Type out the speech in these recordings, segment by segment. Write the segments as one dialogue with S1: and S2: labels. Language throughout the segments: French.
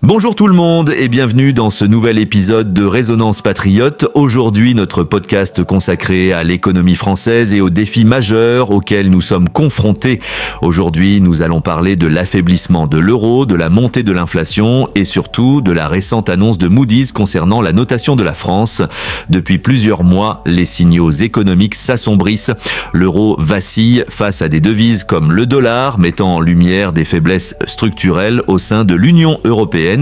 S1: Bonjour tout le monde et bienvenue dans ce nouvel épisode de Résonance Patriote. Aujourd'hui, notre podcast consacré à l'économie française et aux défis majeurs auxquels nous sommes confrontés. Aujourd'hui, nous allons parler de l'affaiblissement de l'euro, de la montée de l'inflation et surtout de la récente annonce de Moody's concernant la notation de la France. Depuis plusieurs mois, les signaux économiques s'assombrissent. L'euro vacille face à des devises comme le dollar, mettant en lumière des faiblesses structurelles au sein de l'Union européenne.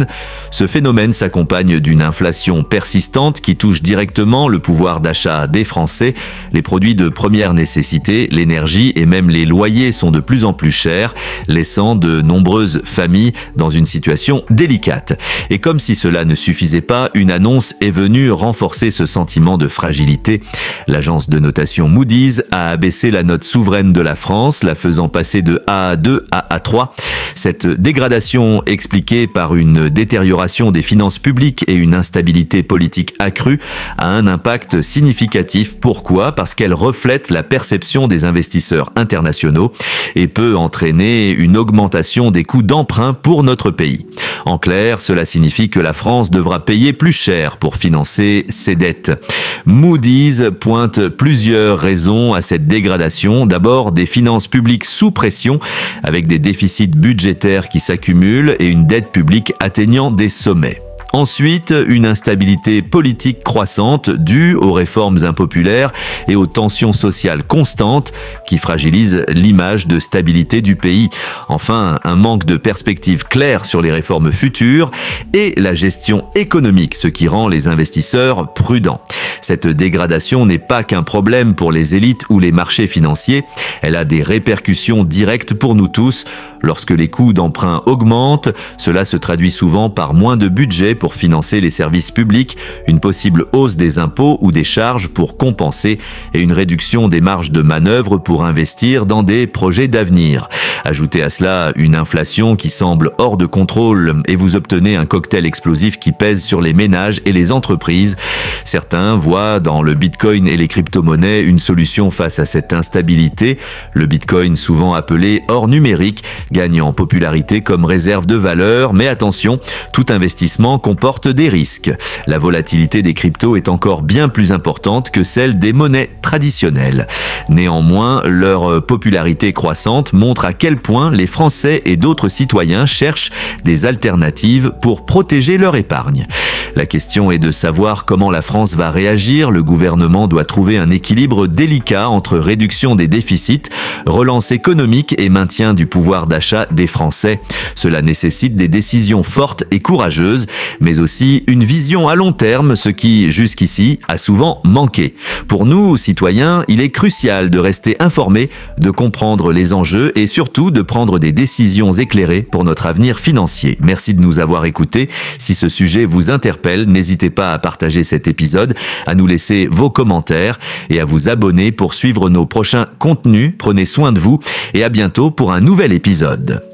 S1: Ce phénomène s'accompagne d'une inflation persistante qui touche directement le pouvoir d'achat des Français. Les produits de première nécessité, l'énergie et même les loyers sont de plus en plus chers, laissant de nombreuses familles dans une situation délicate. Et comme si cela ne suffisait pas, une annonce est venue renforcer ce sentiment de fragilité. L'agence de notation Moody's a abaissé la note souveraine de la France, la faisant passer de A2 à A3. Cette dégradation expliquée par une détérioration des finances publiques et une instabilité politique accrue a un impact significatif. Pourquoi ? Parce qu'elle reflète la perception des investisseurs internationaux et peut entraîner une augmentation des coûts d'emprunt pour notre pays. En clair, cela signifie que la France devra payer plus cher pour financer ses dettes. Moody's pointe plusieurs raisons à cette dégradation. D'abord, des finances publiques sous pression, avec des déficits budgétaires qui s'accumulent et une dette publique atteignant des sommets. Ensuite, une instabilité politique croissante due aux réformes impopulaires et aux tensions sociales constantes qui fragilisent l'image de stabilité du pays. Enfin, un manque de perspectives claires sur les réformes futures et la gestion économique, ce qui rend les investisseurs prudents. Cette dégradation n'est pas qu'un problème pour les élites ou les marchés financiers, elle a des répercussions directes pour nous tous. Lorsque les coûts d'emprunt augmentent, cela se traduit souvent par moins de budget pour financer les services publics, une possible hausse des impôts ou des charges pour compenser et une réduction des marges de manœuvre pour investir dans des projets d'avenir. Ajoutez à cela une inflation qui semble hors de contrôle et vous obtenez un cocktail explosif qui pèse sur les ménages et les entreprises. Certains voient dans le Bitcoin et les crypto-monnaies une solution face à cette instabilité. Le Bitcoin, souvent appelé or numérique, gagne en popularité comme réserve de valeur, mais attention, tout investissement comporte des risques. La volatilité des cryptos est encore bien plus importante que celle des monnaies traditionnelles. Néanmoins, leur popularité croissante montre à quel point les Français et d'autres citoyens cherchent des alternatives pour protéger leur épargne. La question est de savoir comment la France va réagir. Le gouvernement doit trouver un équilibre délicat entre réduction des déficits, relance économique et maintien du pouvoir d'achat des Français. Cela nécessite des décisions fortes et courageuses, mais aussi une vision à long terme, ce qui, jusqu'ici, a souvent manqué. Pour nous, citoyens, il est crucial de rester informés, de comprendre les enjeux et surtout de prendre des décisions éclairées pour notre avenir financier. Merci de nous avoir écoutés. Si ce sujet vous interpelle, n'hésitez pas à partager cet épisode, à nous laisser vos commentaires et à vous abonner pour suivre nos prochains contenus. Prenez soin de vous et à bientôt pour un nouvel épisode.